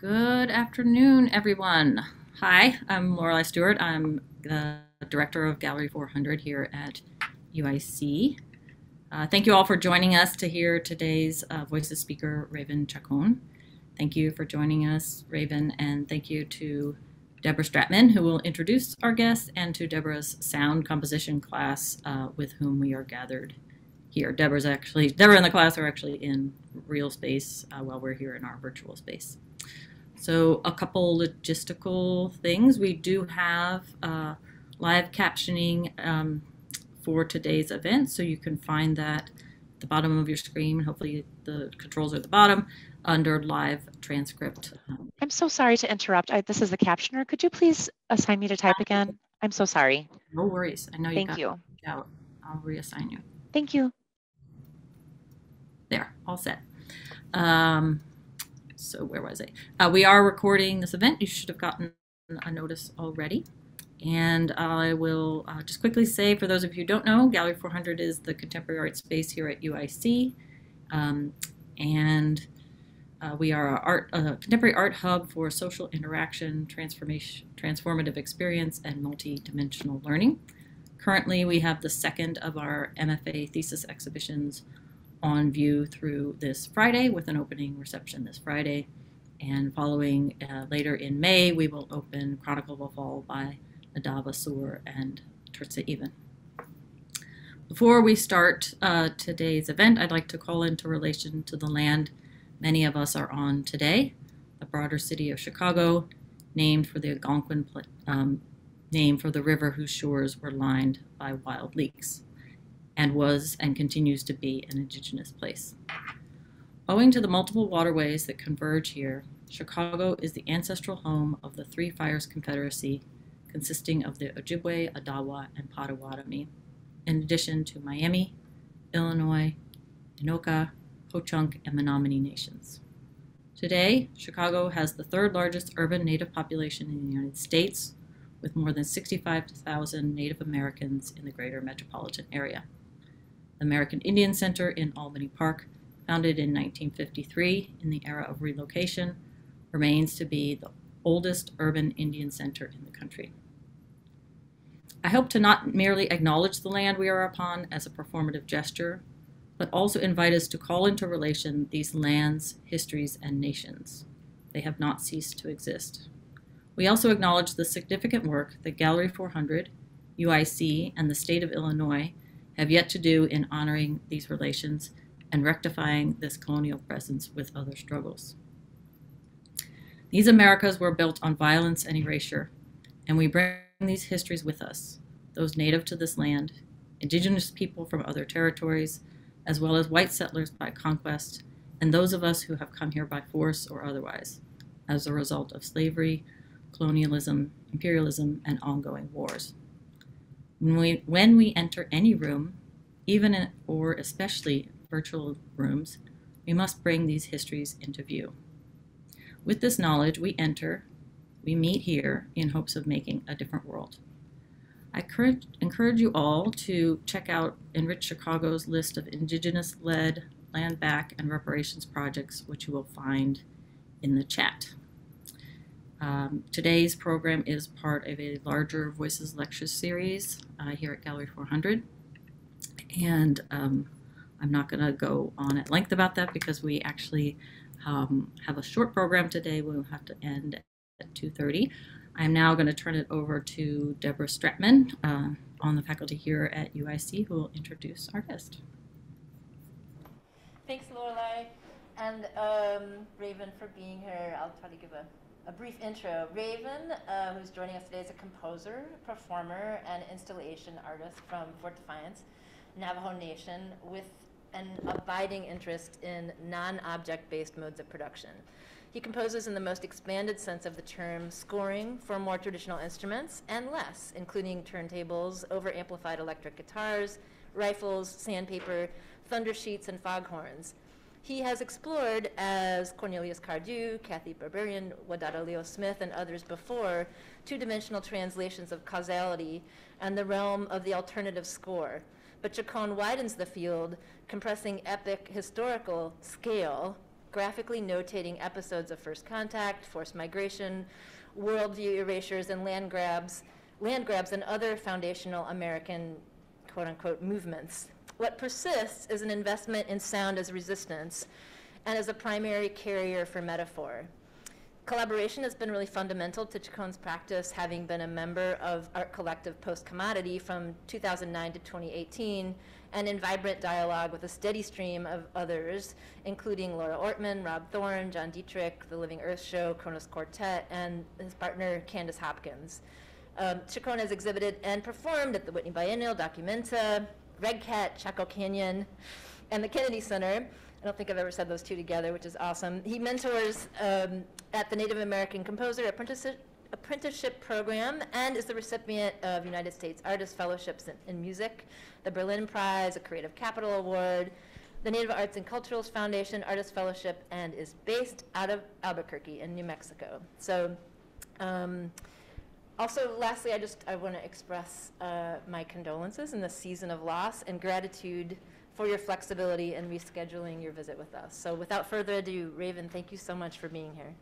Good afternoon, everyone. Hi, I'm Lorelei Stewart. I'm the director of Gallery 400 here at UIC. Thank you all for joining us to hear today's Voices speaker, Raven Chacon. Thank you for joining us, Raven, and thank you to Deborah Stratman, who will introduce our guests, and to Deborah's sound composition class with whom we are gathered here. Deborah and the class are actually in real space while we're here in our virtual space. So a couple logistical things. We do have live captioning for today's event, so you can find that at the bottom of your screen. Hopefully the controls are at the bottom under live transcript. I'm so sorry to interrupt. This is the captioner. Could you please assign me to type again? I'm so sorry. No worries. I know you Thank you. Out. I'll reassign you. Thank you. There, all set. So where was I? We are recording this event. You should have gotten a notice already. And I will just quickly say, for those of you who don't know, Gallery 400 is the contemporary art space here at UIC. We are a contemporary art hub for social interaction, transformative experience, and multi-dimensional learning. Currently, we have the second of our MFA thesis exhibitions on view through this Friday, with an opening reception this Friday. And following later in May, we will open Chronicle of a Fall by Nadav Sur and Terza Even. Before we start today's event, I'd like to call into relation to the land many of us are on today, the broader city of Chicago, named for the Algonquin name for the river whose shores were lined by wild leeks, and was and continues to be an indigenous place. Owing to the multiple waterways that converge here, Chicago is the ancestral home of the Three Fires Confederacy, consisting of the Ojibwe, Odawa, and Potawatomi, in addition to Miami, Illinois, Anoka, Ho-Chunk, and Menominee nations. Today, Chicago has the third largest urban Native population in the United States, with more than 65,000 Native Americans in the greater metropolitan area. The American Indian Center in Albany Park, founded in 1953 in the era of relocation, remains to be the oldest urban Indian center in the country. I hope to not merely acknowledge the land we are upon as a performative gesture, but also invite us to call into relation these lands, histories, and nations. They have not ceased to exist. We also acknowledge the significant work that Gallery 400, UIC, and the state of Illinois have yet to do in honoring these relations and rectifying this colonial presence with other struggles. These Americas were built on violence and erasure, and we bring these histories with us, those native to this land, indigenous people from other territories, as well as white settlers by conquest, and those of us who have come here by force or otherwise, as a result of slavery, colonialism, imperialism, and ongoing wars. When we enter any room, even or especially virtual rooms, we must bring these histories into view. With this knowledge, we meet here in hopes of making a different world. I encourage you all to check out Enrich Chicago's list of indigenous-led land back and reparations projects, which you will find in the chat. Today's program is part of a larger Voices lecture series here at Gallery 400. And I'm not going to go on at length about that because we actually have a short program today. We'll have to end at 2:30. I'm now going to turn it over to Deborah Stratman on the faculty here at UIC, who will introduce our guest. Thanks, Lorelei, and Raven for being here. I'll try to give a brief intro. Raven, who's joining us today, is a composer, performer, and installation artist from Fort Defiance, Navajo Nation, with an abiding interest in non-object-based modes of production. He composes in the most expanded sense of the term, scoring for more traditional instruments and less, including turntables, over-amplified electric guitars, rifles, sandpaper, thunder sheets, and foghorns. He has explored, as Cornelius Cardew, Kathy Barbarian, Wadada Leo Smith, and others before, two-dimensional translations of causality and the realm of the alternative score. But Chacon widens the field, compressing epic historical scale graphically notating episodes of first contact, forced migration, worldview erasures, and land grabs and other foundational American quote-unquote movements. What persists is an investment in sound as resistance and as a primary carrier for metaphor. Collaboration has been really fundamental to Chacon's practice, having been a member of art collective Postcommodity from 2009 to 2018, and in vibrant dialogue with a steady stream of others, including Laura Ortman, Rob Thorne, John Dietrich, The Living Earth Show, Kronos Quartet, and his partner Candace Hopkins. Chacon has exhibited and performed at the Whitney Biennial, Documenta, REDCAT, Chaco Canyon, and the Kennedy Center. I don't think I've ever said those two together, which is awesome. He mentors at the Native American Composer Apprenticeship Program and is the recipient of United States Artist Fellowships in Music, the Berlin Prize, a Creative Capital Award, the Native Arts and Culturals Foundation Artist Fellowship, and is based out of Albuquerque in New Mexico. So, also, lastly, I want to express my condolences in the season of loss and gratitude for your flexibility in rescheduling your visit with us. So without further ado, Raven, thank you so much for being here.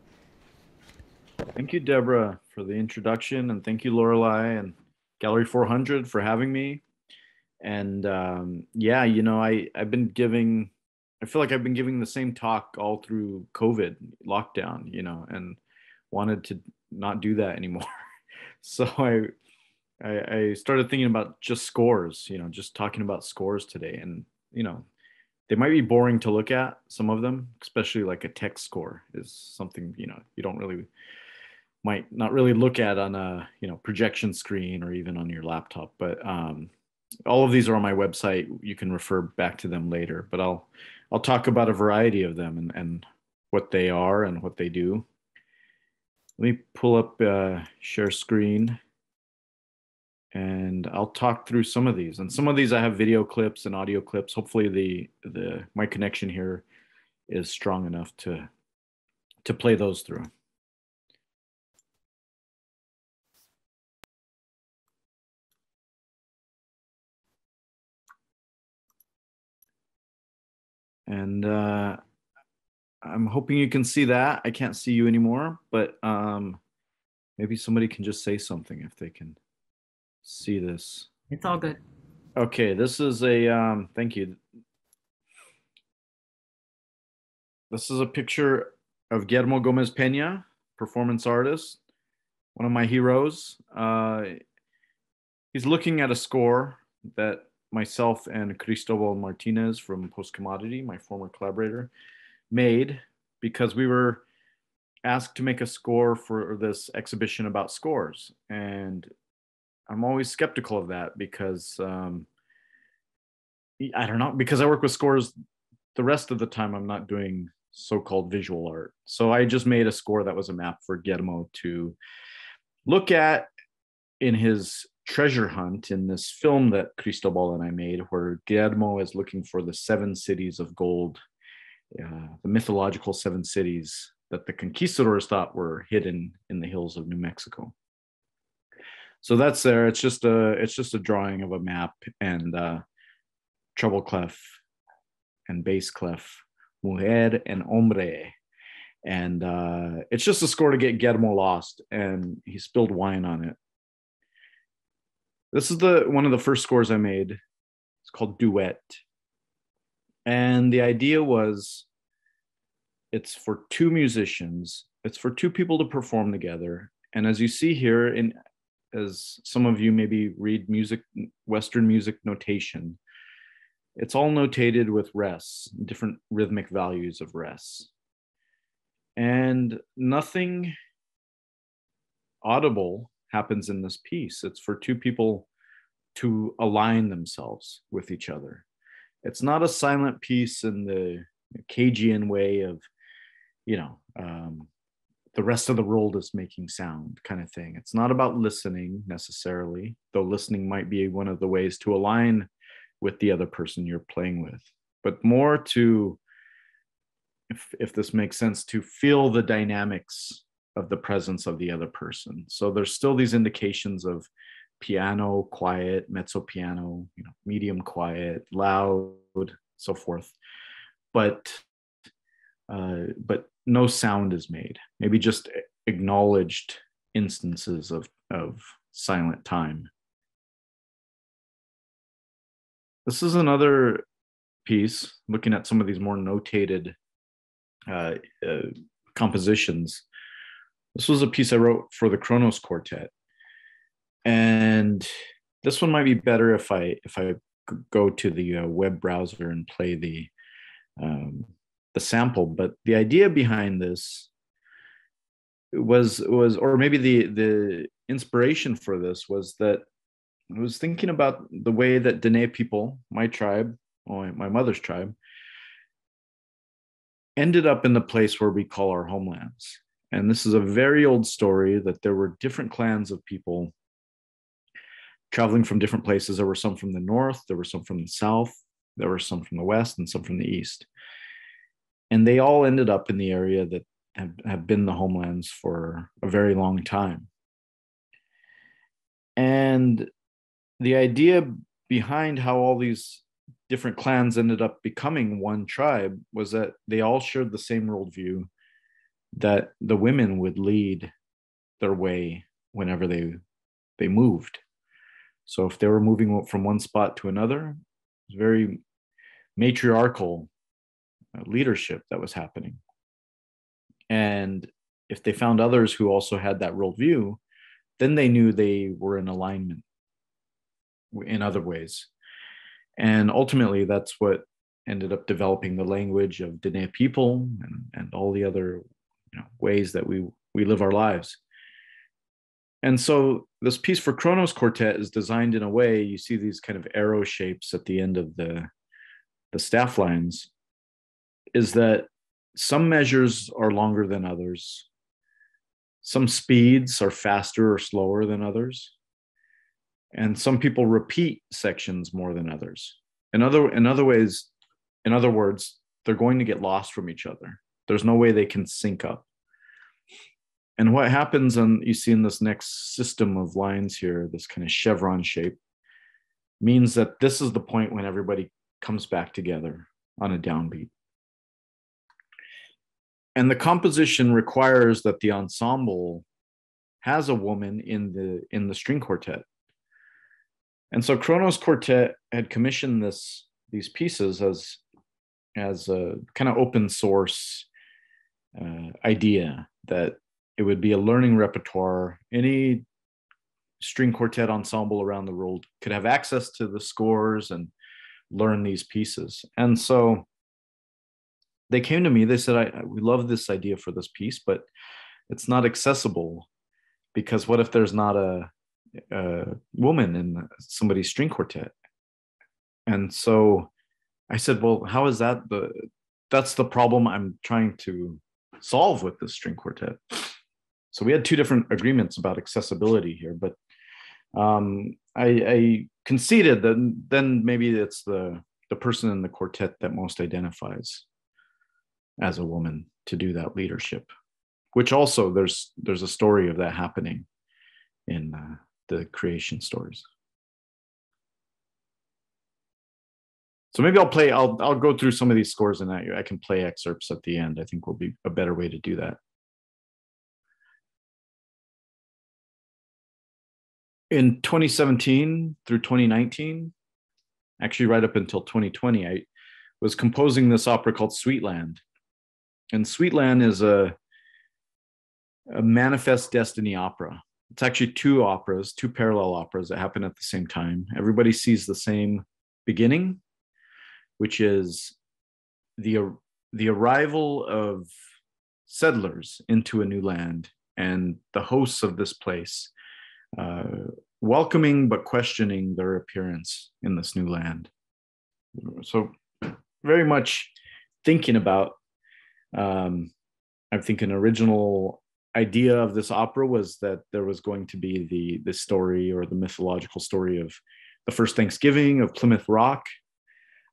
Thank you, Deborah, for the introduction, and thank you, Lorelei and Gallery 400 for having me. And yeah, you know, I feel like I've been giving the same talk all through COVID lockdown, you know, and wanted to not do that anymore. So I started thinking about just scores, you know, just talking about scores today. And, you know, they might be boring to look at, some of them, especially like a text score is something, you know, you might not really look at on a, you know, projection screen or even on your laptop. But all of these are on my website. You can refer back to them later, but I'll talk about a variety of them and what they are and what they do. Let me pull up share screen, and I'll talk through some of these. And some of these I have video clips and audio clips. Hopefully my connection here is strong enough to play those through. And I'm hoping you can see that. I can't see you anymore, but maybe somebody can just say something if they can see this. It's all good. Okay, this is a, thank you. This is a picture of Guillermo Gomez Peña, performance artist, one of my heroes. He's looking at a score that myself and Cristobal Martinez from Postcommodity, my former collaborator, made because we were asked to make a score for this exhibition about scores. And I'm always skeptical of that because I don't know, because I work with scores the rest of the time. I'm not doing so-called visual art. So I just made a score that was a map for Guillermo to look at in his treasure hunt in this film that Cristobal and I made, where Guillermo is looking for the 7 cities of gold, the mythological 7 cities that the conquistadors thought were hidden in the hills of New Mexico. So that's there. It's just a drawing of a map and treble clef and bass clef, mujer and hombre, and it's just a score to get Guillermo lost, and he spilled wine on it. This is one of the first scores I made. It's called Duet. And the idea was it's for 2 musicians. It's for 2 people to perform together. And as you see here, as some of you maybe read music, Western music notation, it's all notated with rests, different rhythmic values of rests. And nothing audible happens in this piece. It's for 2 people to align themselves with each other. It's not a silent piece in the Cagean way of, you know, the rest of the world is making sound kind of thing. It's not about listening necessarily, though listening might be one of the ways to align with the other person you're playing with, but more to, if this makes sense, to feel the dynamics of the presence of the other person. So there's still these indications of piano, quiet, mezzo piano, you know, medium quiet, loud, so forth. But but no sound is made. Maybe just acknowledged instances of silent time. This is another piece, looking at some of these more notated compositions. This was a piece I wrote for the Kronos Quartet. And this one might be better if I go to the web browser and play the sample. But the idea behind this was, or maybe the inspiration for this was that I was thinking about the way that Dene people, my tribe, my mother's tribe, ended up in the place where we call our homelands. And this is a very old story that there were different clans of people traveling from different places. There were some from the north, there were some from the south, there were some from the west, and some from the east. And they all ended up in the area that have been the homelands for a very long time. And the idea behind how all these different clans ended up becoming one tribe was that they all shared the same worldview, that the women would lead their way whenever they moved. So if they were moving from one spot to another, it was very matriarchal leadership that was happening. And if they found others who also had that worldview, then they knew they were in alignment in other ways. And ultimately, that's what ended up developing the language of Dene people and all the other ways that we live our lives. And so this piece for Kronos Quartet is designed in a way, you see these kind of arrow shapes at the end of the staff lines, is that some measures are longer than others. Some speeds are faster or slower than others. And some people repeat sections more than others. In other words, they're going to get lost from each other. There's no way they can sync up. And what happens, and you see in this next system of lines here, this kind of chevron shape, means that this is the point when everybody comes back together on a downbeat. And the composition requires that the ensemble has a woman in the string quartet. And so Kronos Quartet had commissioned these pieces as a kind of open source idea that it would be a learning repertoire. Any string quartet ensemble around the world could have access to the scores and learn these pieces. And so they came to me, they said, we love this idea for this piece, but it's not accessible because what if there's not a woman in somebody's string quartet? And so I said, well, how is that? That's the problem I'm trying to solve with this string quartet. So we had two different agreements about accessibility here, but I conceded that then maybe it's the person in the quartet that most identifies as a woman to do that leadership, which also there's a story of that happening in the creation stories. So maybe I'll go through some of these scores and I can play excerpts at the end. I think will be a better way to do that. In 2017 through 2019, actually right up until 2020, I was composing this opera called Sweetland. And Sweetland is a manifest destiny opera. It's actually two parallel operas that happen at the same time. Everybody sees the same beginning, which is the arrival of settlers into a new land and the hosts of this place welcoming but questioning their appearance in this new land. So very much thinking about, I think an original idea of this opera was that there was going to be the story or the mythological story of the first Thanksgiving of Plymouth Rock.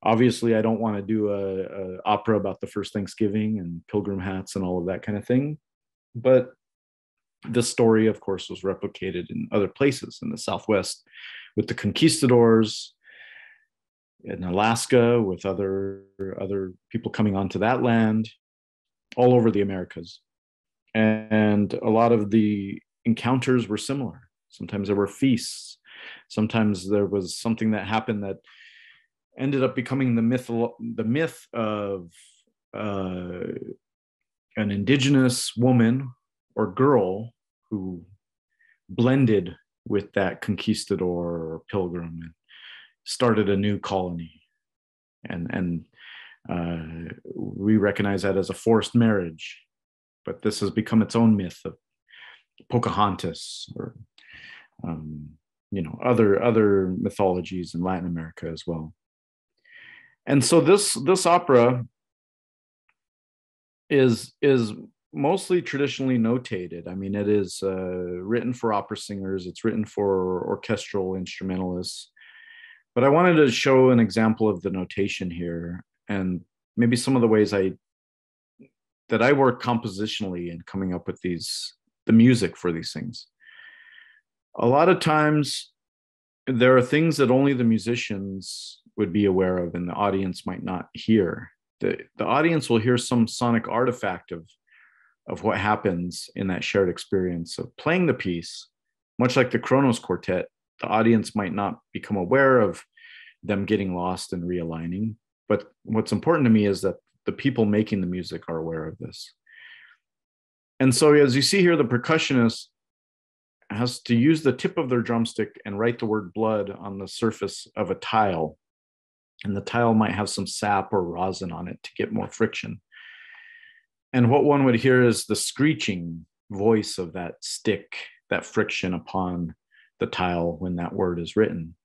Obviously, I don't want to do a opera about the first Thanksgiving and pilgrim hats and all of that kind of thing. But this story, of course, was replicated in other places in the Southwest with the conquistadors, in Alaska with other people coming onto that land. all over the Americas. And a lot of the encounters were similar. Sometimes there were feasts. Sometimes there was something that happened that ended up becoming the myth of an indigenous woman or girl who blended with that conquistador or pilgrim and started a new colony. And we recognize that as a forced marriage, but this has become its own myth of Pocahontas or other mythologies in Latin America as well. And so this opera is mostly traditionally notated. I mean, it is written for opera singers. It's written for orchestral instrumentalists. But I wanted to show an example of the notation here, and maybe some of the ways that I work compositionally in coming up with the music for these things. A lot of times there are things that only the musicians would be aware of and the audience might not hear. The audience will hear some sonic artifact of what happens in that shared experience of playing the piece. Much like the Kronos Quartet, the audience might not become aware of them getting lost and realigning. But what's important to me is that the people making the music are aware of this. And so as you see here, the percussionist has to use the tip of their drumstick and write the word blood on the surface of a tile. And the tile might have some sap or rosin on it to get more friction. And what one would hear is the screeching voice of that stick, that friction upon the tile when that word is written.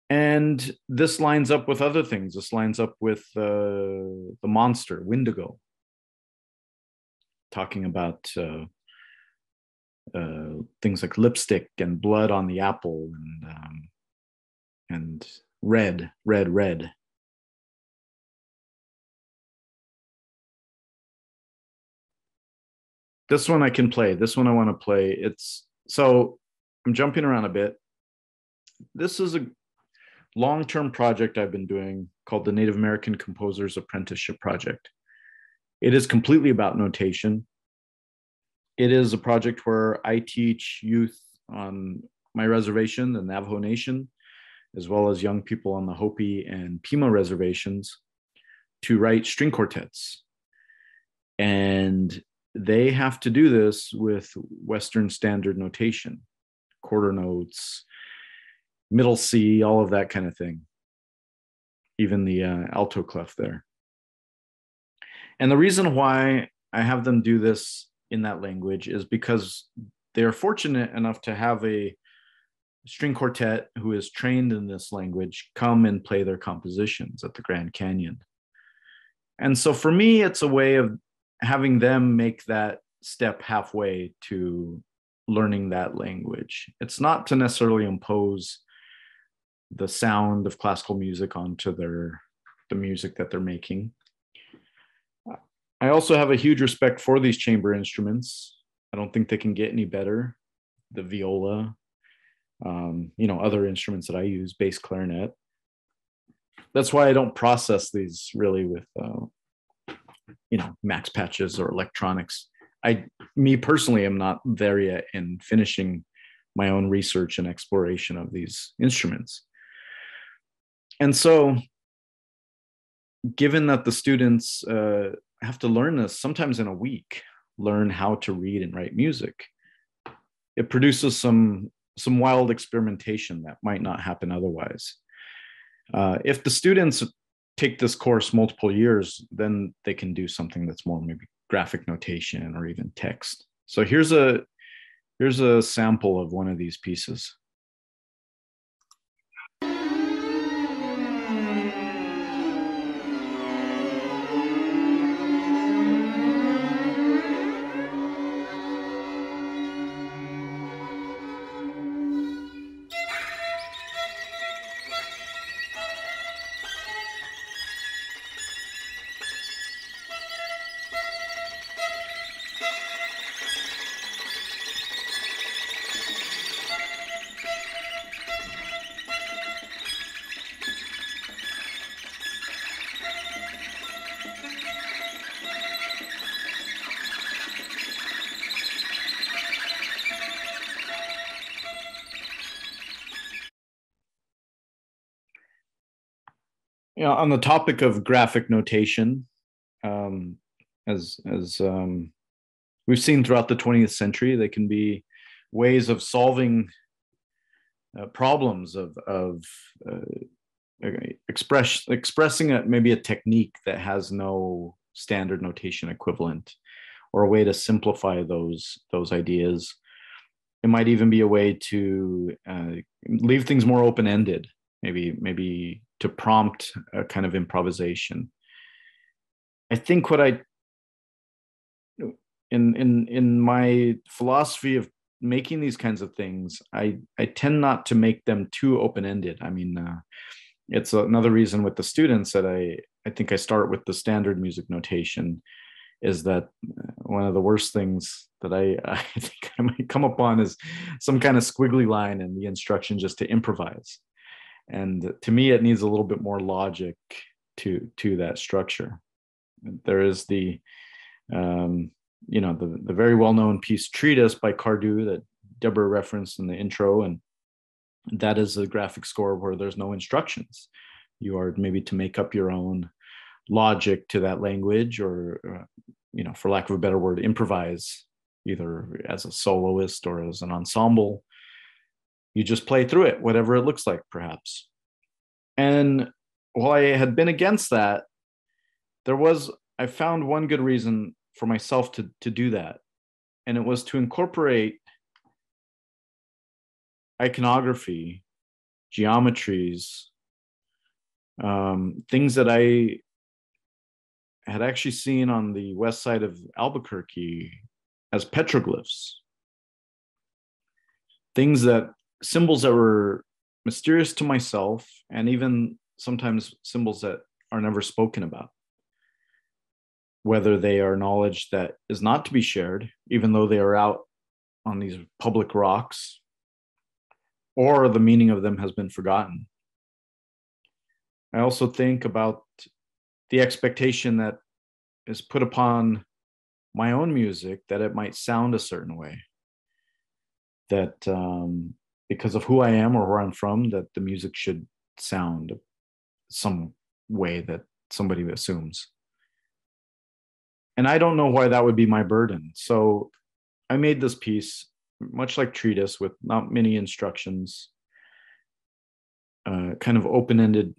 And this lines up with other things. This lines up with the monster, Wendigo, talking about things like lipstick and blood on the apple and red, red, red. This one I can play. This one I want to play. So I'm jumping around a bit. This is a long-term project I've been doing called the Native American Composers Apprenticeship Project. It is completely about notation. It is a project where I teach youth on my reservation, the Navajo Nation, as well as young people on the Hopi and Pima reservations, to write string quartets. And they have to do this with Western standard notation, quarter notes, middle C, all of that kind of thing, even the alto clef there. And the reason why I have them do this in that language is because they're fortunate enough to have a string quartet who is trained in this language come and play their compositions at the Grand Canyon. And so for me, it's a way of having them make that step halfway to learning that language. It's not to necessarily impose the sound of classical music onto the music that they're making. I also have a huge respect for these chamber instruments. I don't think they can get any better. The viola, other instruments that I use, bass clarinet. That's why I don't process these really with, max patches or electronics. Me personally, am not there yet in finishing my own research and exploration of these instruments. And so, given that the students have to learn this sometimes in a week, learn how to read and write music, it produces some wild experimentation that might not happen otherwise. If the students take this course multiple years, then they can do something that's more maybe graphic notation or even text. So here's a sample of one of these pieces. On the topic of graphic notation, as we've seen throughout the 20th century, they can be ways of solving problems of expressing maybe a technique that has no standard notation equivalent, or a way to simplify those ideas. It might even be a way to leave things more open-ended, maybe to prompt a kind of improvisation. I think what I in my philosophy of making these kinds of things, I tend not to make them too open-ended. I mean, it's another reason with the students that I think I start with the standard music notation, is that one of the worst things that I think I might come upon is some kind of squiggly line in the instruction just to improvise. And to me, it needs a little bit more logic to that structure. There is the very well-known piece Treatise by Cardew that Deborah referenced in the intro, and that is a graphic score where there's no instructions. You are maybe to make up your own logic to that language, or for lack of a better word, improvise, either as a soloist or as an ensemble. You just play through it, whatever it looks like, perhaps. And while I had been against that, I found one good reason for myself to do that. And it was to incorporate iconography, geometries, things that I had actually seen on the west side of Albuquerque as petroglyphs. Symbols that were mysterious to myself, and even sometimes symbols that are never spoken about. Whether they are knowledge that is not to be shared, even though they are out on these public rocks, or the meaning of them has been forgotten. I also think about the expectation that is put upon my own music, that it might sound a certain way. That because of who I am or where I'm from, that the music should sound some way that somebody assumes. And I don't know why that would be my burden. So I made this piece, much like Treatise, with not many instructions, kind of open-ended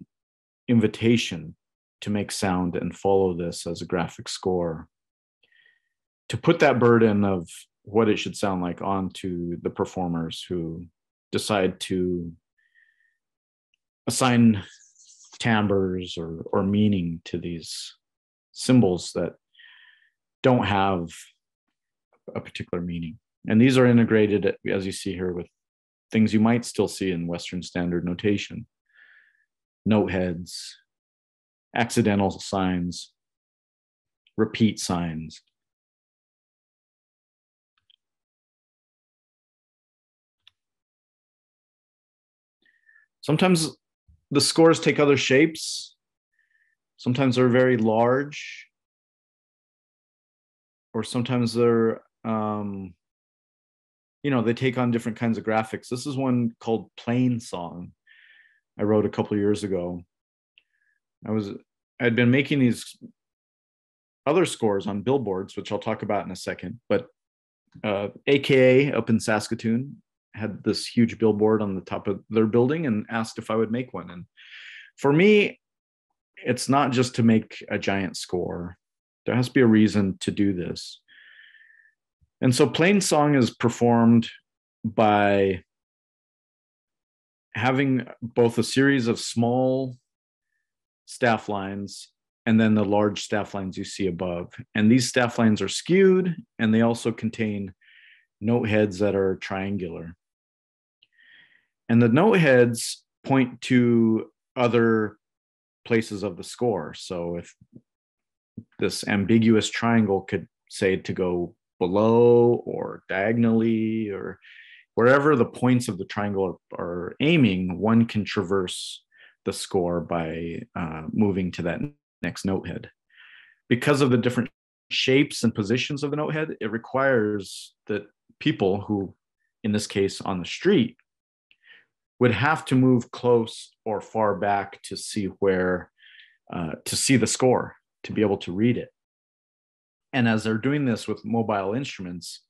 invitation to make sound and follow this as a graphic score, to put that burden of what it should sound like onto the performers who decide to assign timbres or meaning to these symbols that don't have a particular meaning. And these are integrated, as you see here, with things you might still see in Western standard notation: note heads, accidental signs, repeat signs. Sometimes the scores take other shapes. Sometimes they're very large, or sometimes they're, they take on different kinds of graphics. This is one called Plain Song I wrote a couple of years ago. I'd been making these other scores on billboards, which I'll talk about in a second, but AKA up in Saskatoon had this huge billboard on the top of their building and asked if I would make one. And for me, it's not just to make a giant score. There has to be a reason to do this. And so Plain Song is performed by having both a series of small staff lines and then the large staff lines you see above. And these staff lines are skewed, and they also contain note heads that are triangular. And the note heads point to other places of the score. So if this ambiguous triangle could say to go below or diagonally, or wherever the points of the triangle are aiming, one can traverse the score by moving to that next note head. Because of the different shapes and positions of the note head, it requires that people who, in this case on the street, would have to move close or far back to see where to see the score, to be able to read it. And as they're doing this with mobile instruments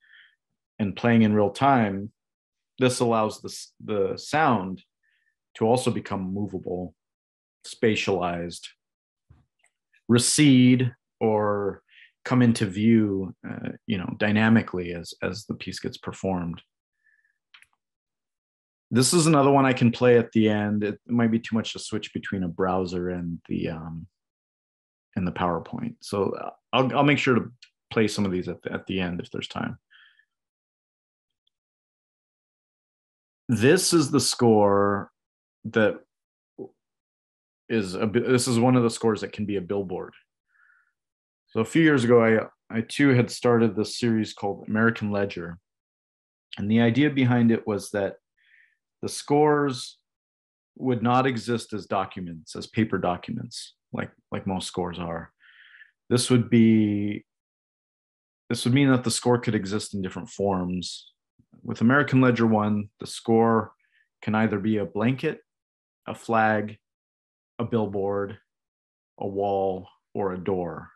and playing in real time, this allows the sound to also become movable, spatialized, recede, or come into view, dynamically as the piece gets performed. This is another one I can play at the end. It might be too much to switch between a browser and the PowerPoint. So I'll make sure to play some of these at the end if there's time. This is the score that this is one of the scores that can be a billboard. So a few years ago, I too had started this series called American Ledger. And the idea behind it was that the scores would not exist as documents, as paper documents, like most scores are. This would mean that the score could exist in different forms. With American Ledger 1, the score can either be a blanket, a flag, a billboard, a wall, or a door.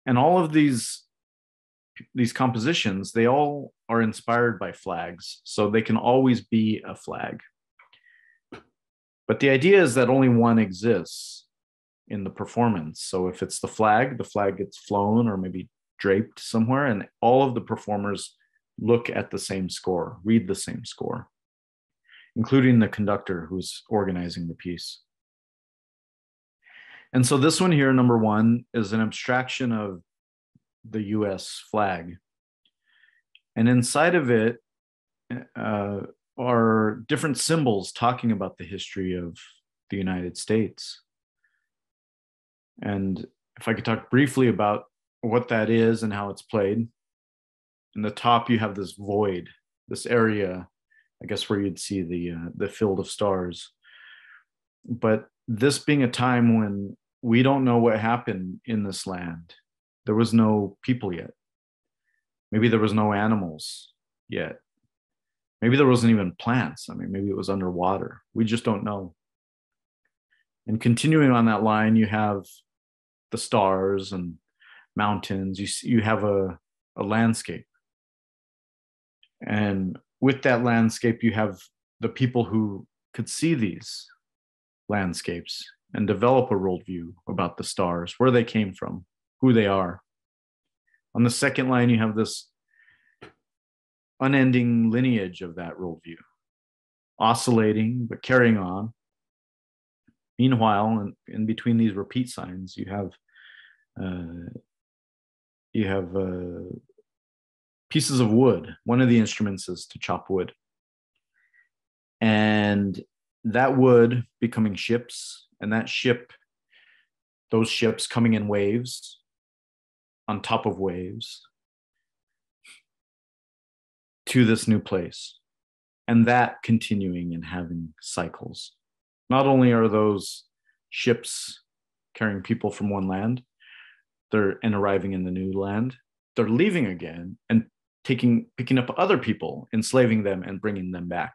And all of these compositions, they all are inspired by flags, so they can always be a flag. But the idea is that only one exists in the performance. So if it's the flag gets flown or maybe draped somewhere, and all of the performers look at the same score, read the same score, including the conductor who's organizing the piece. And so this one here, number 1, is an abstraction of the US flag. And inside of it are different symbols talking about the history of the United States. And if I could talk briefly about what that is and how it's played. In the top, you have this void, this area, I guess, where you'd see the field of stars. But this being a time when we don't know what happened in this land. There was no people yet. Maybe there was no animals yet. Maybe there wasn't even plants. I mean, maybe it was underwater. We just don't know. And continuing on that line, you have the stars and mountains. You have a landscape. And with that landscape, you have the people who could see these landscapes and develop a worldview about the stars, where they came from, who they are. On the second line, you have this unending lineage of that worldview, oscillating but carrying on. Meanwhile, in between these repeat signs, you have pieces of wood. One of the instruments is to chop wood. And that wood becoming ships, and those ships coming in waves, on top of waves, to this new place. And that continuing and having cycles. Not only are those ships carrying people from one land, and arriving in the new land, they're leaving again and picking up other people, enslaving them and bringing them back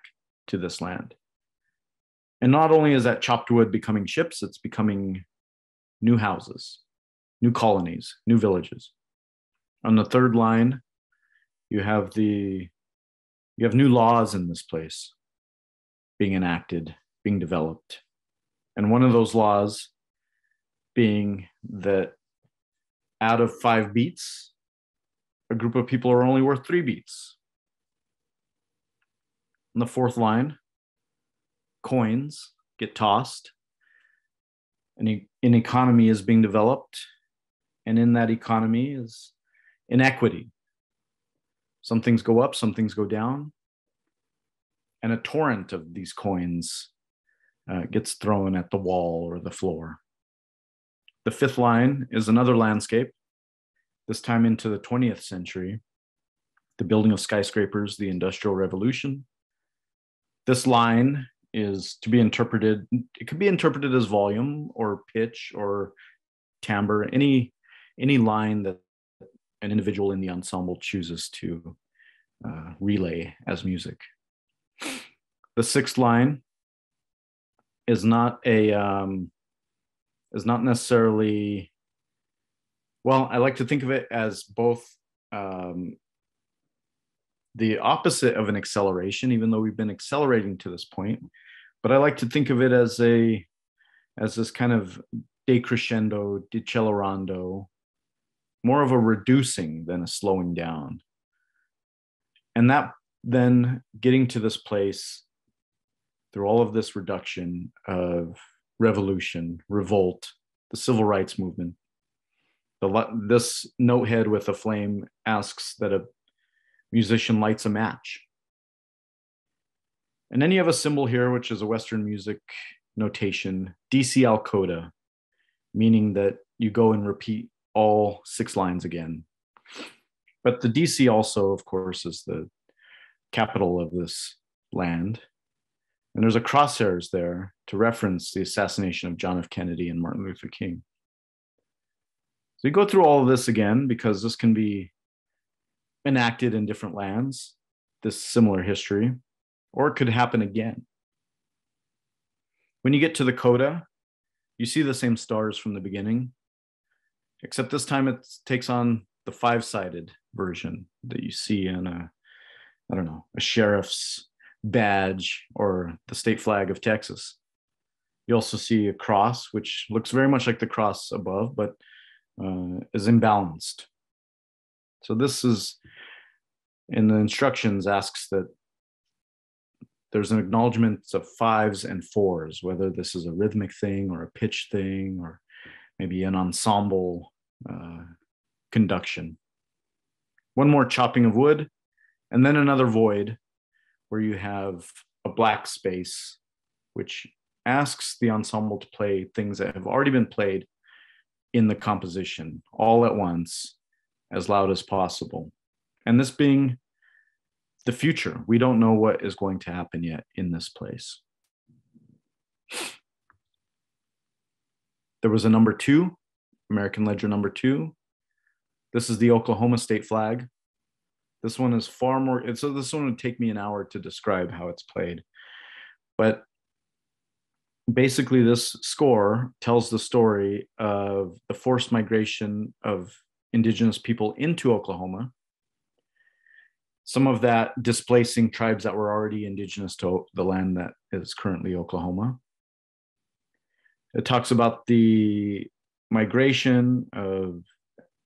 to this land. And not only is that chopped wood becoming ships, it's becoming new houses, new colonies, new villages. On the third line, you have new laws in this place being enacted, being developed. And one of those laws being that out of 5 beats, a group of people are only worth 3 beats. On the fourth line, coins get tossed, and an economy is being developed. And in that economy is inequity. Some things go up, some things go down. And a torrent of these coins gets thrown at the wall or the floor. The fifth line is another landscape, this time into the 20th century, the building of skyscrapers, the Industrial Revolution. This line is to be interpreted, it could be interpreted as volume or pitch or timbre, any line that an individual in the ensemble chooses to relay as music. The sixth line is not a is not necessarily, well, I like to think of it as both the opposite of an acceleration, even though we've been accelerating to this point. But I like to think of it as this kind of decrescendo, decelerando, more of a reducing than a slowing down. And that then getting to this place through all of this reduction of revolution, revolt, the civil rights movement. This notehead with a flame asks that a musician lights a match. And then you have a symbol here, which is a Western music notation, DC al coda, meaning that you go and repeat all 6 lines again. But the DC also, of course, is the capital of this land. And there's a crosshairs there to reference the assassination of John F. Kennedy and Martin Luther King. So you go through all of this again, because this can be enacted in different lands, this similar history, or it could happen again. When you get to the coda, you see the same stars from the beginning, except this time it takes on the 5-sided version that you see in a sheriff's badge or the state flag of Texas. You also see a cross, which looks very much like the cross above, but is imbalanced. So this is, in the instructions, asks that there's an acknowledgement of 5s and 4s, whether this is a rhythmic thing or a pitch thing, or maybe an ensemble conduction. One more chopping of wood, and then another void where you have a black space, which asks the ensemble to play things that have already been played in the composition, all at once, as loud as possible. And this being the future, we don't know what is going to happen yet in this place. There was a number 2, American Ledger number 2. This is the Oklahoma state flag. This one is far more, so this one would take me an hour to describe how it's played. But basically this score tells the story of the forced migration of indigenous people into Oklahoma, some of that displacing tribes that were already indigenous to the land that is currently Oklahoma. It talks about the migration of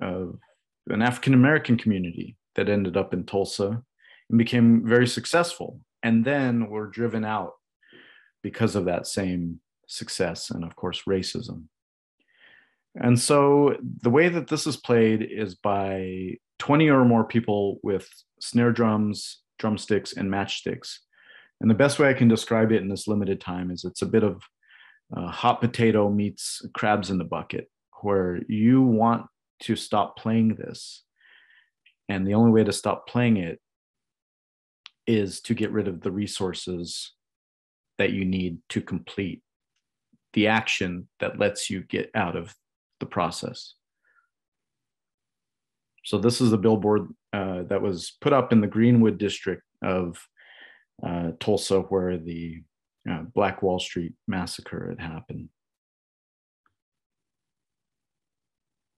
an African-American community that ended up in Tulsa and became very successful, and then were driven out because of that same success and, of course, racism. And so the way that this is played is by 20 or more people with snare drums, drumsticks, and matchsticks. And the best way I can describe it in this limited time is it's a bit of hot potato meets crabs in the bucket, where you want to stop playing this. And the only way to stop playing it is to get rid of the resources that you need to complete the action that lets you get out of the process. So this is a billboard that was put up in the Greenwood district of Tulsa, where the Black Wall Street massacre had happened.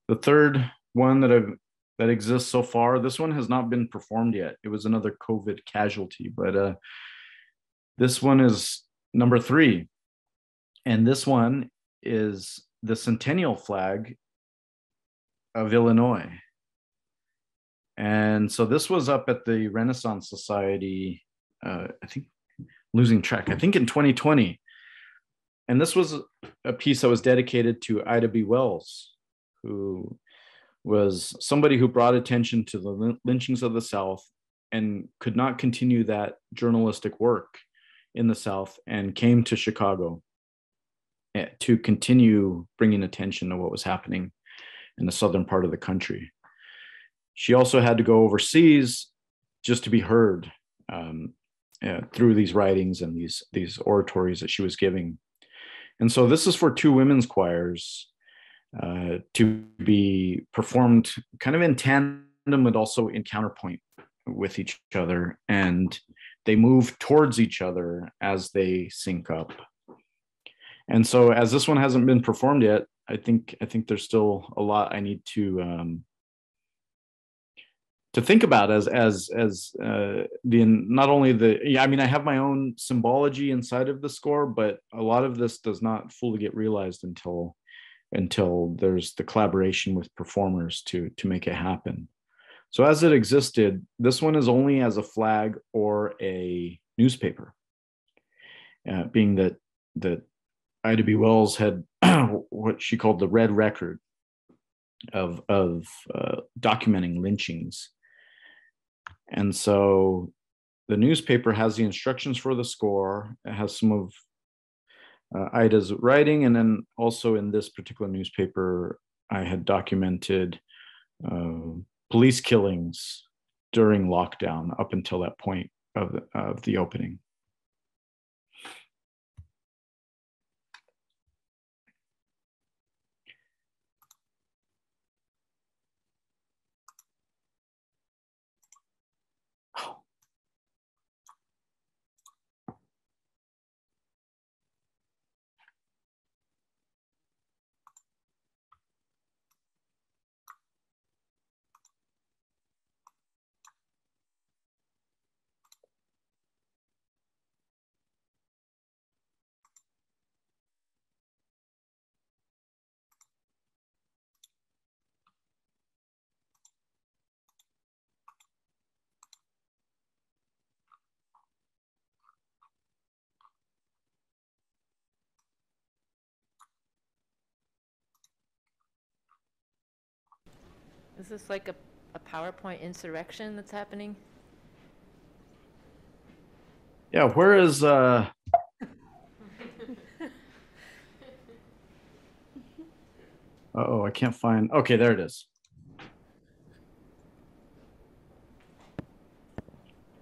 The third one that exists so far, this one has not been performed yet. It was another COVID casualty, but this one is number 3. And this one is the centennial flag of Illinois. And so this was up at the Renaissance Society, I think, losing track, I think in 2020. And this was a piece that was dedicated to Ida B. Wells, who was somebody who brought attention to the lynchings of the South and could not continue that journalistic work in the South, and came to Chicago to continue bringing attention to what was happening in the southern part of the country. She also had to go overseas just to be heard through these writings and these oratories that she was giving. And so this is for 2 women's choirs to be performed kind of in tandem, but also in counterpoint with each other. And they move towards each other as they sync up. And so as this one hasn't been performed yet, I think there's still a lot I need to think about as the not only the, I mean, I have my own symbology inside of the score, but a lot of this does not fully get realized until there's the collaboration with performers to make it happen. So as it existed, this one is only as a flag or a newspaper, being that Ida B. Wells had what she called the red record of documenting lynchings. And so the newspaper has the instructions for the score. It has some of Ida's writing. And then also in this particular newspaper, I had documented police killings during lockdown up until that point of the opening. Is this like a PowerPoint insurrection that's happening? Yeah, where is oh, I can't find. Okay, there it is.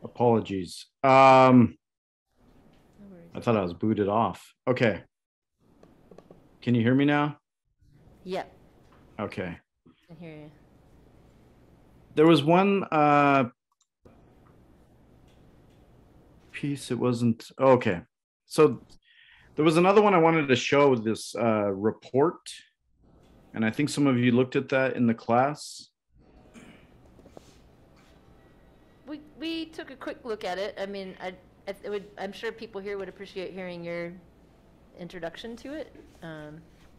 Apologies. No worries. I thought I was booted off. Okay. Can you hear me now? Yep, Okay. I can hear you. There was one piece. It wasn't. Oh, okay. So there was another one I wanted to show, this report. And I think some of you looked at that in the class. We took a quick look at it. I mean, I'm sure people here would appreciate hearing your introduction to it.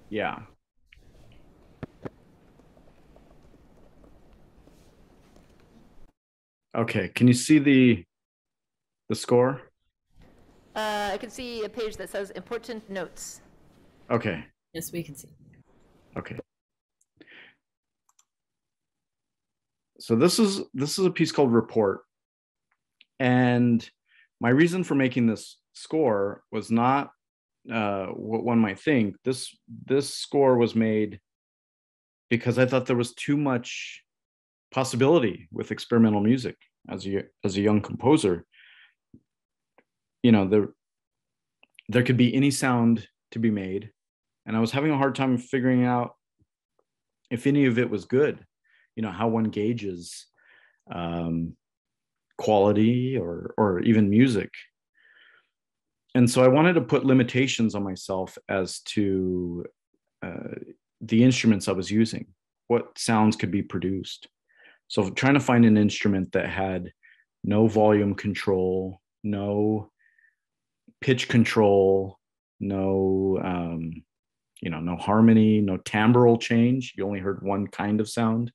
Yeah. Okay. Can you see the score? I can see a page that says important notes. Okay. Yes, we can see. Okay. So this is a piece called Report. And my reason for making this score was not what one might think. This score was made because I thought there was too much possibility with experimental music as a young composer. You know, there could be any sound to be made, and I was having a hard time figuring out if any of it was good. You know, how one gauges quality or even music. And so I wanted to put limitations on myself as to the instruments I was using, what sounds could be produced. So trying to find an instrument that had no volume control, no pitch control, no no harmony, no timbral change. You only heard one kind of sound.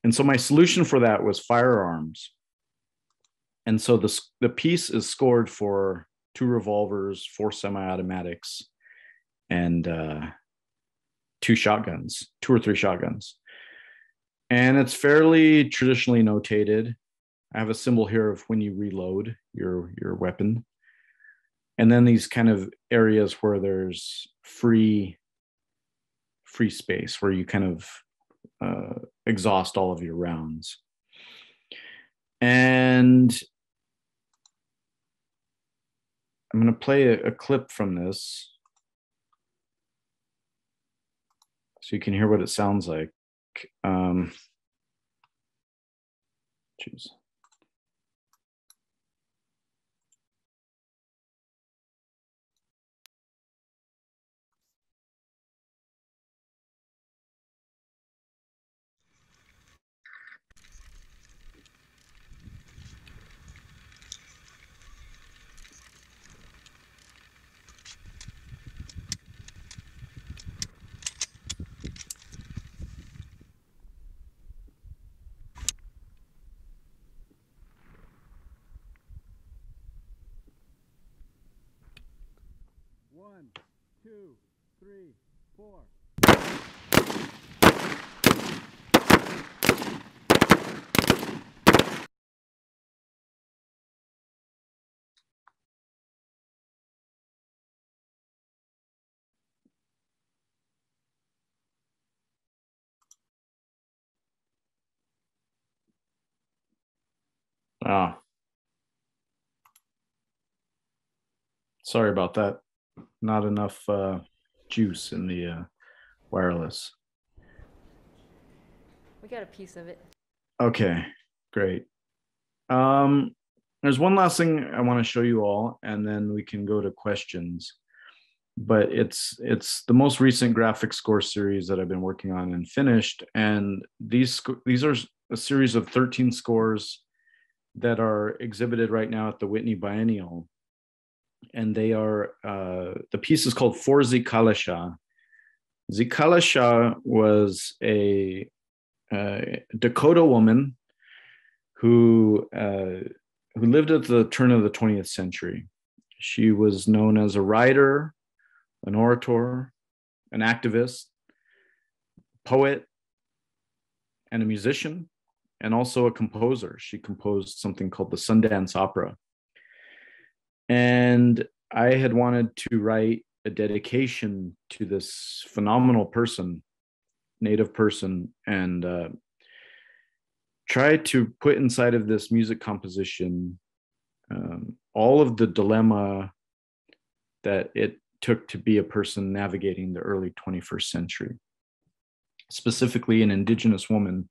And so my solution for that was firearms. And so the piece is scored for 2 revolvers, 4 semi-automatics, and 2 shotguns, 2 or 3 shotguns. And it's fairly traditionally notated. I have a symbol here of when you reload your weapon. And then these kind of areas where there's free space where you kind of exhaust all of your rounds. And I'm going to play a clip from this so you can hear what it sounds like. Choose. Ah, sorry about that. Not enough juice in the wireless. We got a piece of it. Okay, great. There's one last thing I want to show you all, and then we can go to questions. But it's the most recent graphic score series that I've been working on and finished. And these are a series of 13 scores that are exhibited right now at the Whitney Biennial. And they are, the piece is called For Zikalasha. Zikalasha was a Dakota woman who lived at the turn of the 20th century. She was known as a writer, an orator, an activist, poet, and a musician, and also a composer. She composed something called the Sundance Opera. And I had wanted to write a dedication to this phenomenal person, Native person, and try to put inside of this music composition all of the dilemma that it took to be a person navigating the early 21st century, specifically an Indigenous woman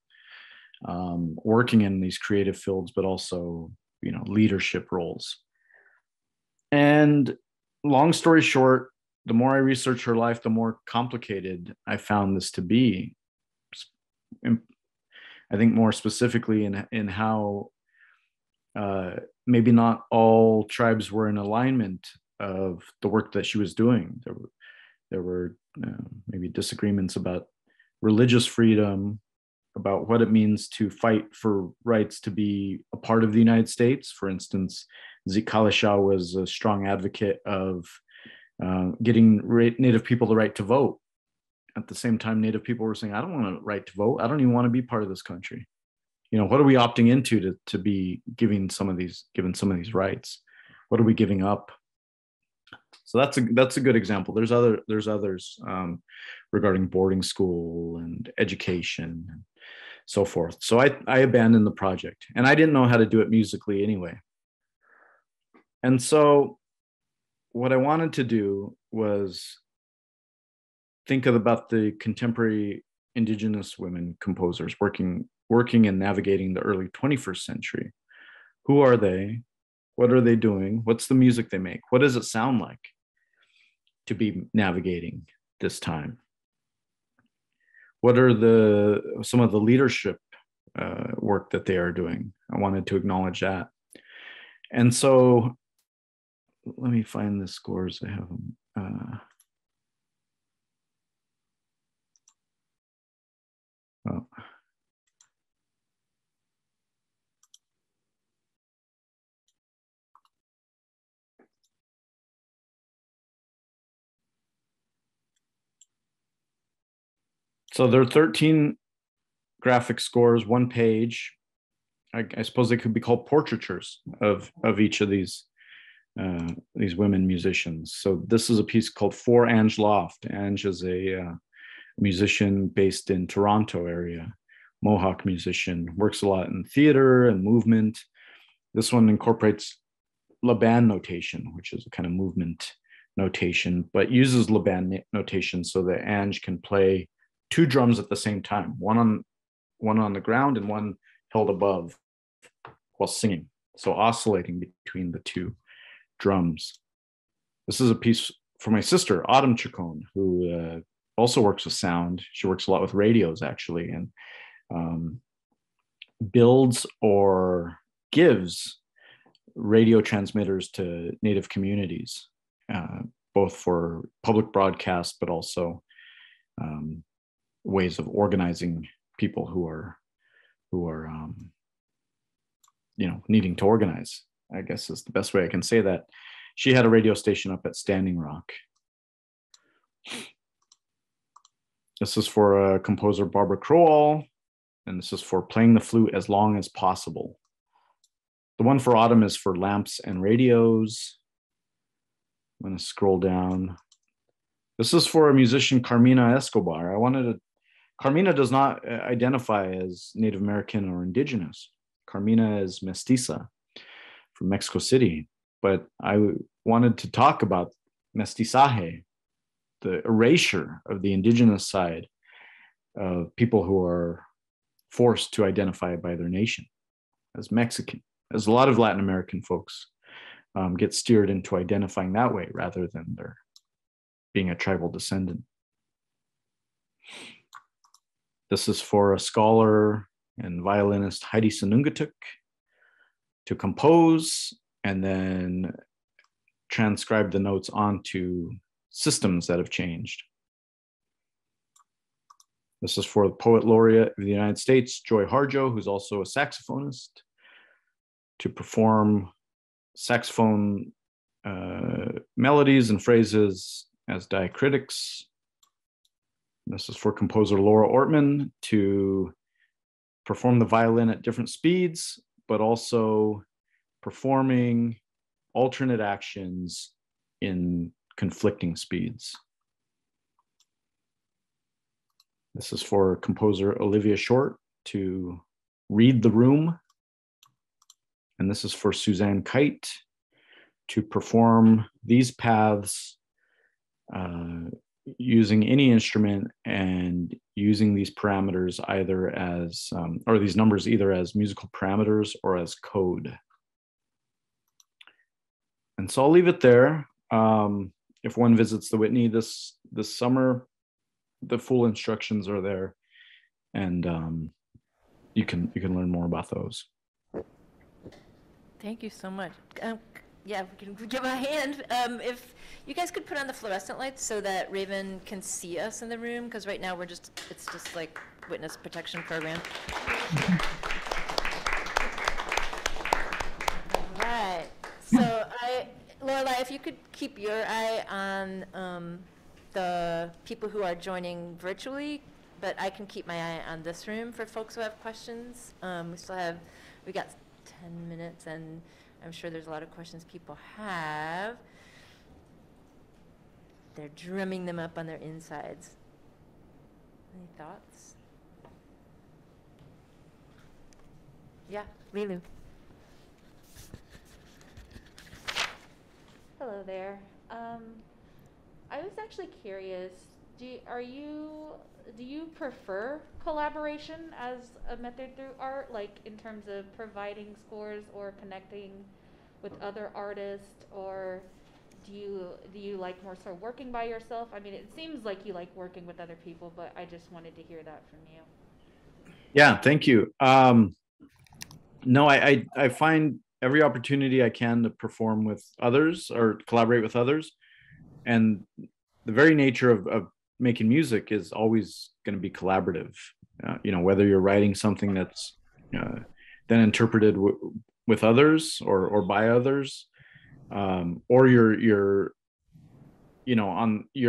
working in these creative fields, but also, you know, leadership roles. And long story short, the more I researched her life, the more complicated I found this to be. I think more specifically in how maybe not all tribes were in alignment of the work that she was doing. There were maybe disagreements about religious freedom, about what it means to fight for rights to be a part of the United States. For instance, Zikalasha was a strong advocate of getting Native people the right to vote. At the same time, Native people were saying, I don't want a right to vote. I don't even want to be part of this country. You know, what are we opting into to be given some of these rights? What are we giving up? So that's a good example. There's others regarding boarding school and education and so forth. So I abandoned the project, and I didn't know how to do it musically anyway. And so what I wanted to do was think about the contemporary Indigenous women composers working and navigating the early 21st century. Who are they? What are they doing? What's the music they make? What does it sound like to be navigating this time? What are some of the leadership work that they are doing? I wanted to acknowledge that. And so let me find the scores. I have them. Oh. So there are 13 graphic scores, one page. I suppose they could be called portraitures of each of these women musicians. So this is a piece called For Ange Loft. Ange is a musician based in Toronto area, Mohawk musician, works a lot in theater and movement. This one incorporates Laban notation, which is a kind of movement notation, but uses Laban notation so that Ange can play two drums at the same time, one on the ground and one held above while singing. So oscillating between the two drums. This is a piece for my sister, Autumn Chacon, who also works with sound. She works a lot with radios, actually, and builds or gives radio transmitters to Native communities, both for public broadcast, but also ways of organizing people who are needing to organize, I guess is the best way I can say that. She had a radio station up at Standing Rock. This is for composer Barbara Crowell, and this is for playing the flute as long as possible. The one for autumn is for lamps and radios. I'm going to scroll down. This is for a musician, Carmina Escobar. Carmina does not identify as Native American or indigenous. Carmina is mestiza from Mexico City. But I wanted to talk about mestizaje, the erasure of the indigenous side of people who are forced to identify by their nation as Mexican, as a lot of Latin American folks get steered into identifying that way rather than their being a tribal descendant. This is for a scholar and violinist, Heidi Sanungatuk, to compose and then transcribe the notes onto systems that have changed. This is for the Poet Laureate of the United States, Joy Harjo, who's also a saxophonist, to perform saxophone melodies and phrases as diacritics. This is for composer Laura Ortman to perform the violin at different speeds, but also performing alternate actions in conflicting speeds. This is for composer Olivia Short to read the room. And this is for Suzanne Kite to perform these paths using any instrument and using these parameters either as, or these numbers either as musical parameters or as code. And so I'll leave it there. If one visits the Whitney this summer, the full instructions are there, and you can learn more about those. Thank you so much. Yeah, we can give a hand. If you guys could put on the fluorescent lights so that Raven can see us in the room, because right now it's just like witness protection program. All right. So Lorelai, if you could keep your eye on the people who are joining virtually, but I can keep my eye on this room for folks who have questions. We got 10 minutes, and I'm sure there's a lot of questions people have. They're drumming them up on their insides. Any thoughts? Yeah, Lilu. Hello there. I was actually curious, do you prefer collaboration as a method through art, like in terms of providing scores or connecting with other artists, or do you like more so working by yourself? I mean, it seems like you like working with other people, but I just wanted to hear that from you. Yeah, thank you. No, I find every opportunity I can to perform with others or collaborate with others. And the very nature of making music is always going to be collaborative. Whether you're writing something that's then interpreted with others or by others, or you're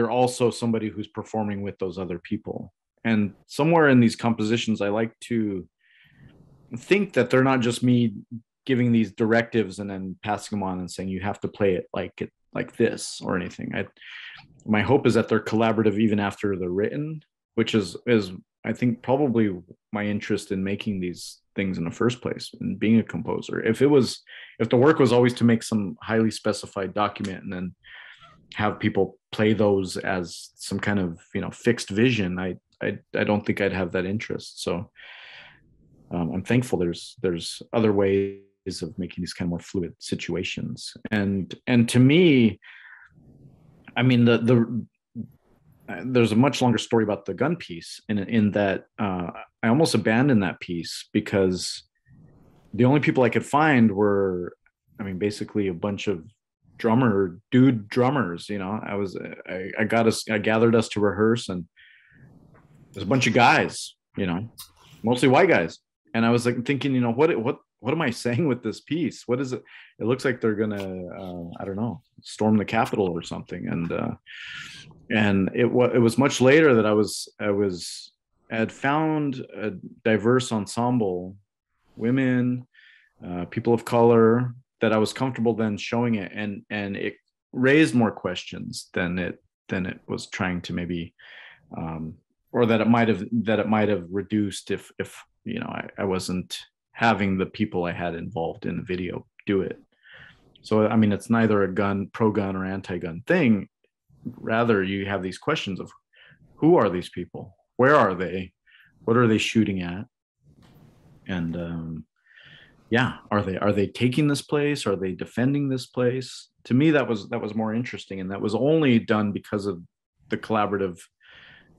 also somebody who's performing with those other people. And somewhere in these compositions, I like to think that they're not just me giving these directives and then passing them on and saying you have to play it like this or anything. My hope is that they're collaborative even after they're written, which is I think probably my interest in making these things in the first place and being a composer. If the work was always to make some highly specified document and then have people play those as some kind of fixed vision, I don't think I'd have that interest. So I'm thankful there's other ways of making these kind of more fluid situations. And to me, I mean, there's a much longer story about the gun piece in that I almost abandoned that piece because the only people I could find were, basically a bunch of dude drummers. I gathered us to rehearse, and there's a bunch of guys, mostly white guys. And I was like thinking, what am I saying with this piece? What is it? It looks like they're gonna, I don't know, storm the Capitol or something. And And it was much later that I had found a diverse ensemble, women, people of color, that I was comfortable then showing it, and it raised more questions than it was trying to maybe, or that it might have reduced if you know I wasn't having the people I had involved in the video do it. So I mean, it's neither a pro-gun or anti-gun thing. Rather, you have these questions of who are these people, where are they, what are they shooting at, and yeah, are they taking this place, are they defending this place? To me, that was more interesting, and that was only done because of the collaborative,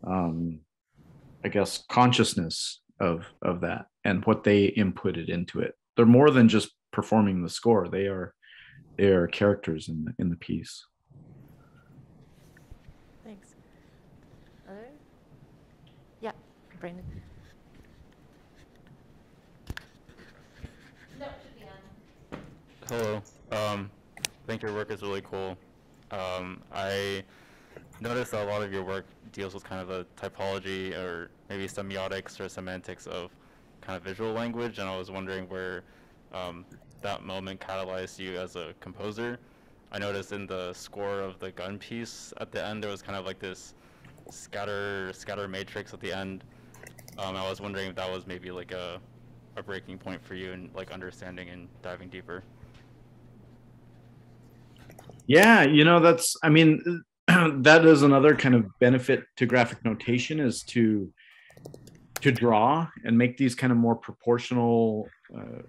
I guess, consciousness of that and what they inputted into it. They're more than just performing the score. They are characters in the piece. Thanks. Other? Yeah, Brandon. No, it should be on. Hello. I think your work is really cool. I noticed that a lot of your work deals with kind of a typology or maybe semiotics or semantics of kind of visual language, and I was wondering where that moment catalyzed you as a composer. I noticed in the score of the gun piece at the end there was kind of like this scatter matrix at the end. I was wondering if that was maybe like a breaking point for you in like understanding and diving deeper. Yeah, that's, I mean, that is another kind of benefit to graphic notation, is to draw and make these kind of more proportional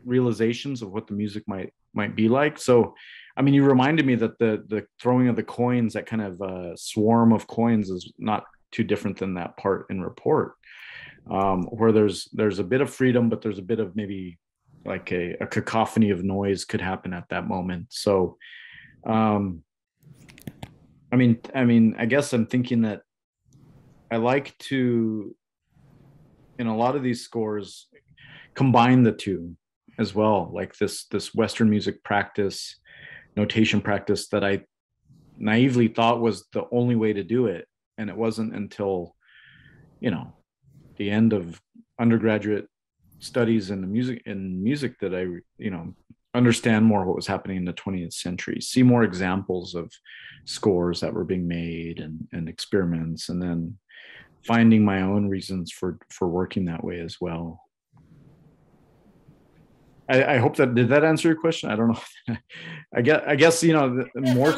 realizations of what the music might be like. So, I mean, you reminded me that the throwing of the coins, that kind of swarm of coins, is not too different than that part in Report, where there's a bit of freedom, but there's a bit of maybe like a cacophony of noise could happen at that moment. So, I mean, I guess I'm thinking that I like to, in a lot of these scores, combine the two as well, like this Western music practice, notation practice that I naively thought was the only way to do it. And it wasn't until, the end of undergraduate studies in music that I, understand more what was happening in the 20th century, see more examples of scores that were being made and experiments, and then finding my own reasons for working that way as well. I hope did that answer your question? I don't know. I guess more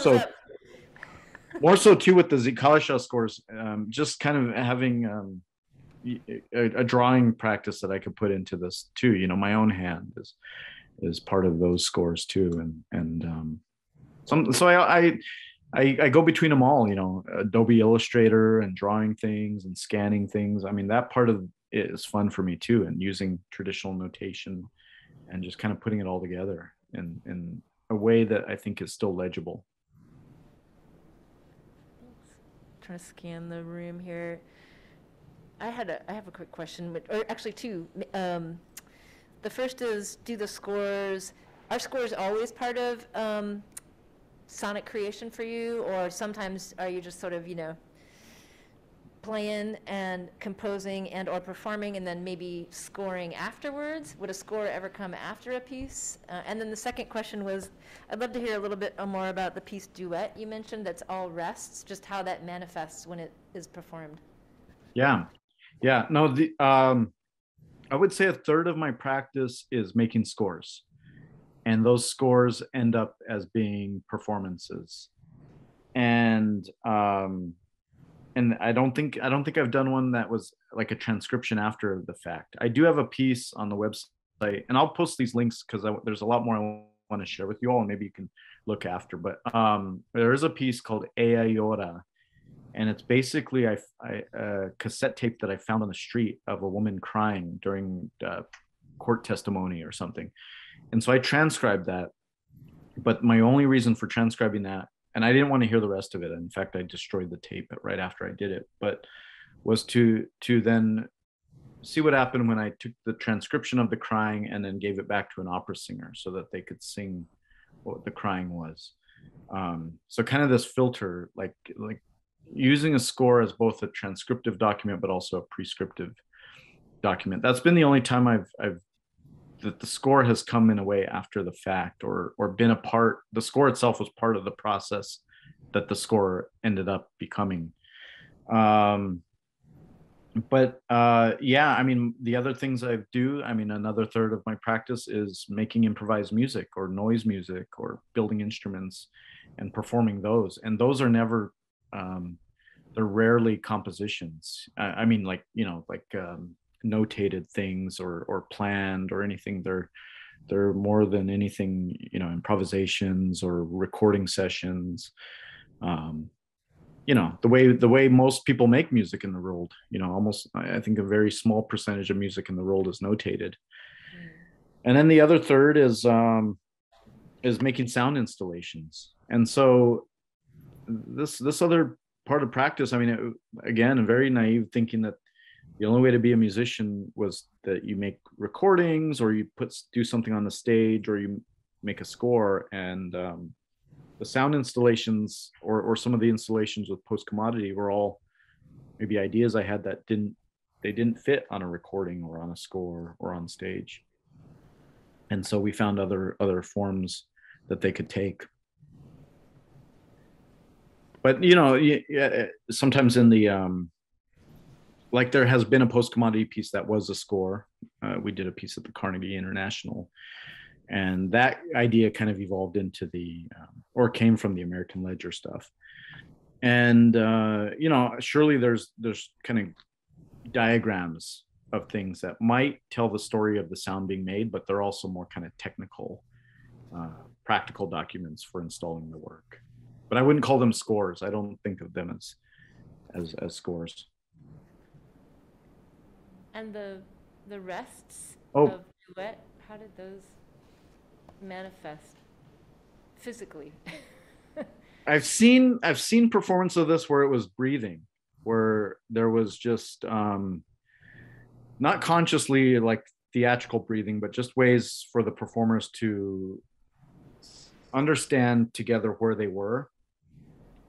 so too with the Zikalisha scores, just kind of having a drawing practice that I could put into this too. My own hand is part of those scores too, and so I go between them all, Adobe Illustrator and drawing things and scanning things. I mean, that part of it is fun for me too, and using traditional notation and just kind of putting it all together in a way that I think is still legible. Thanks. Trying to scan the room here. I have a quick question, or actually two. The first is, are scores always part of sonic creation for you, or sometimes are you just sort of, playing and composing and or performing and then maybe scoring afterwards? Would a score ever come after a piece? And then the second question was, I'd love to hear a little bit more about the piece Duet you mentioned that's all rests, just how that manifests when it is performed. Yeah. No, I would say a third of my practice is making scores, and those scores end up as being performances. And I don't think I've done one that was like a transcription after the fact. I do have a piece on the website, and I'll post these links because there's a lot more I want to share with you all, and maybe you can look after. But there is a piece called Ayora, and it's basically a cassette tape that I found on the street of a woman crying during court testimony or something. And so I transcribed that, but my only reason for transcribing that, and I didn't want to hear the rest of it. In fact, I destroyed the tape right after I did it, but was to then see what happened when I took the transcription of the crying and then gave it back to an opera singer so that they could sing what the crying was. So kind of this filter, like using a score as both a transcriptive document but also a prescriptive document. That's been the only time that the score has come in a way after the fact, or been a part. The score itself was part of the process that the score ended up becoming. But yeah, I mean, the other things I do, I mean, another third of my practice is making improvised music or noise music or building instruments and performing those. And those are never, they're rarely compositions. I mean, like, you know, like notated things or planned or anything. They're more than anything, you know, improvisations or recording sessions. You know, the way most people make music in the world, you know, almost, I think a very small percentage of music in the world is notated. And then the other third is making sound installations. And so this other part of practice, I mean, again, very naive, thinking that the only way to be a musician was that you make recordings or you do something on the stage or you make a score. And the sound installations or some of the installations with Postcommodity were all maybe ideas I had that didn't fit on a recording or on a score or on stage. And so we found other forms that they could take. But, you know, sometimes in the, like there has been a Postcommodity piece that was a score. We did a piece at the Carnegie International. And that idea kind of evolved into or came from the American Ledger stuff. And, you know, surely there's kind of diagrams of things that might tell the story of the sound being made, but they're also more kind of technical, practical documents for installing the work. But I wouldn't call them scores. I don't think of them as scores. And the rests Oh. of duet, how did those manifest physically? I've seen performance of this where it was breathing, where there was just not consciously like theatrical breathing, but just ways for the performers to understand together where they were.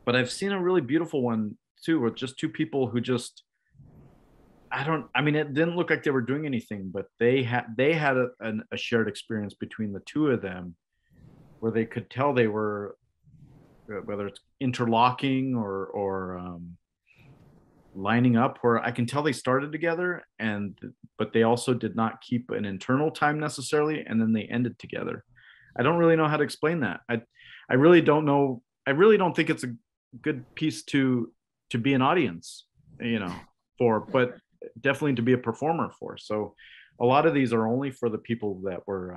But I've seen a really beautiful one too, with just two people who just, I mean, it didn't look like they were doing anything, but they had a shared experience between the two of them where they could tell they were, whether it's interlocking or lining up, where I can tell they started together but they also did not keep an internal time necessarily, and then they ended together. I don't really know how to explain that. I really don't know. I really don't think it's a good piece to be an audience, you know, for, but definitely to be a performer for. So a lot of these are only for the people that were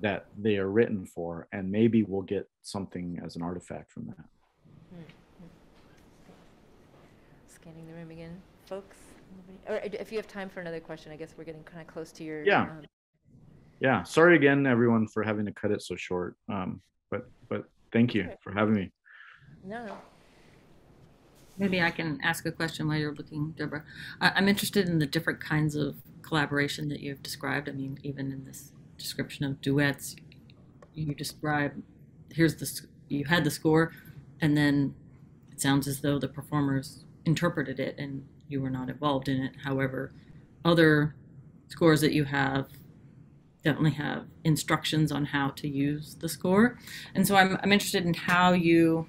that they are written for, and maybe we'll get something as an artifact from that. Scanning the room again, folks. Or if you have time for another question, I guess we're getting kind of close to your. Yeah. Yeah. Sorry again, everyone, for having to cut it so short. But thank you for having me. No. Maybe I can ask a question while you're looking, Deborah. I'm interested in the different kinds of collaboration that you've described. I mean, even in this description of duets, you describe, you had the score, and then it sounds as though the performers interpreted it and you were not involved in it. However, other scores that you have definitely have instructions on how to use the score. And so I'm interested in how you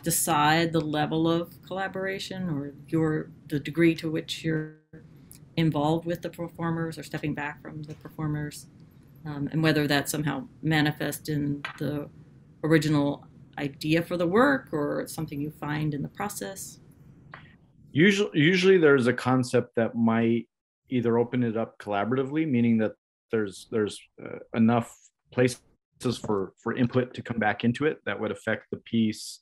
decide the level of collaboration or the degree to which you're involved with the performers or stepping back from the performers, and whether that somehow manifests in the original idea for the work or it's something you find in the process. Usually there's a concept that might either open it up collaboratively, meaning that there's enough places for input to come back into it that would affect the piece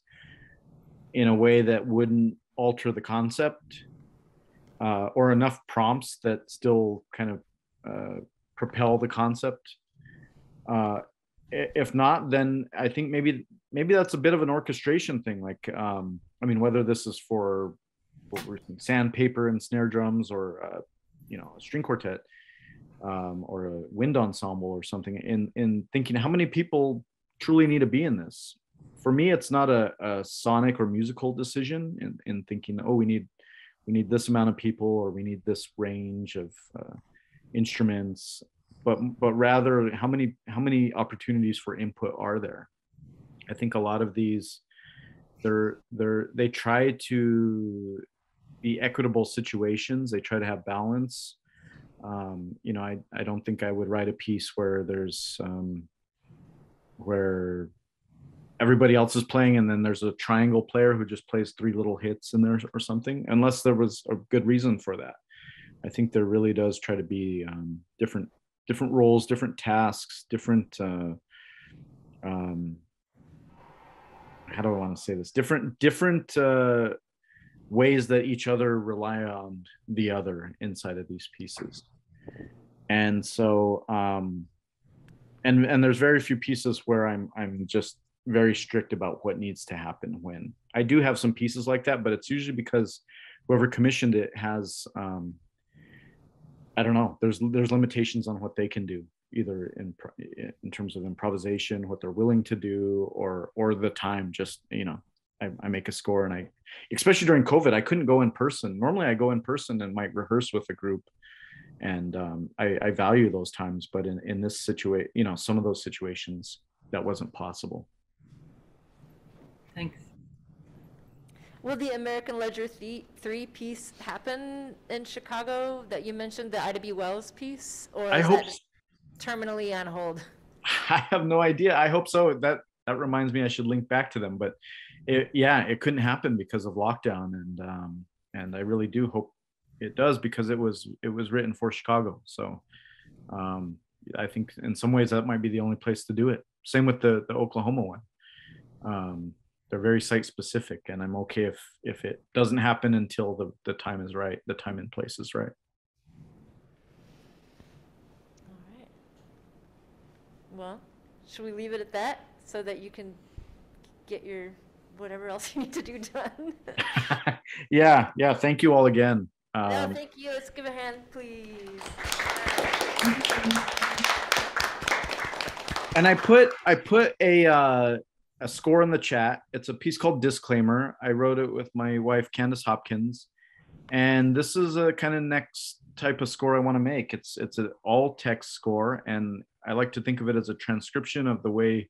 in a way that wouldn't alter the concept, or enough prompts that still kind of propel the concept. If not, then I think maybe that's a bit of an orchestration thing. Like, I mean, whether this is for sandpaper and snare drums or you know, a string quartet, or a wind ensemble or something, in thinking how many people truly need to be in this for me, it's not a sonic or musical decision in thinking, oh, we need this amount of people, or we need this range of instruments, but rather how many opportunities for input are there? I think a lot of these, they try to be equitable situations. They try to have balance. I don't think I would write a piece where there's where everybody else is playing and then there's a triangle player who just plays 3 little hits in there or something, unless there was a good reason for that. I think there really does try to be different roles, different tasks, different how do I want to say this? Different ways that each other rely on the other inside of these pieces. And so and there's very few pieces where I'm just very strict about what needs to happen when. I do have some pieces like that, but it's usually because whoever commissioned it has I don't know, there's limitations on what they can do, either in terms of improvisation, what they're willing to do, or the time. Just, I make a score, and especially during COVID, I couldn't go in person. Normally I go in person and might rehearse with a group, and I value those times, but in this situation, some of those situations, that wasn't possible. Thanks. Will the American Ledger 3 piece happen in Chicago that you mentioned, the Ida B. Wells piece? Or I hope that terminally on hold? I have no idea. I hope so. That reminds me, I should link back to them. But it couldn't happen because of lockdown, and I really do hope it does, because it was written for Chicago. So I think in some ways that might be the only place to do it. Same with the Oklahoma one. They're very site specific, and I'm okay if it doesn't happen until the time is right, the time and place is right. All right. Well, should we leave it at that so that you can get your whatever else you need to do done? Yeah. Thank you all again. No, thank you. Let's give a hand, please. And I put a score in the chat. It's a piece called Disclaimer. I wrote it with my wife, Candace Hopkins. And this is a kind of next type of score I want to make. It's an all text score. And I like to think of it as a transcription of the way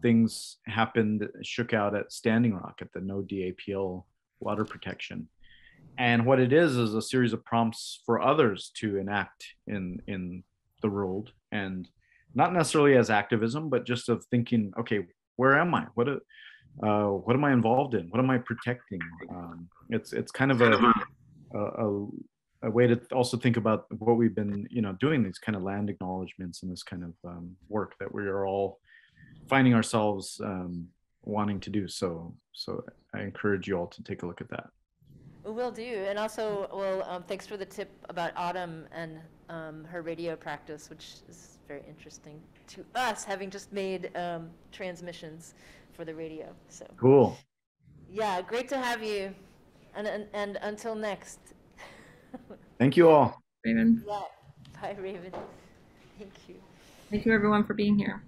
things happened, shook out at Standing Rock at the no DAPL water protection. And what it is a series of prompts for others to enact in the world. And not necessarily as activism, but just of thinking, okay, where am I? What am I involved in? What am I protecting? It's kind of a way to also think about what we've been, doing, these kind of land acknowledgements and this kind of work that we are all finding ourselves wanting to do. So I encourage you all to take a look at that. Will do. And also, thanks for the tip about Autumn and her radio practice, which is very interesting to us, having just made transmissions for the radio. So cool. Yeah, great to have you. And until next. Thank you all. Raven. Yeah. Bye, Raven. Thank you. Thank you, everyone, for being here.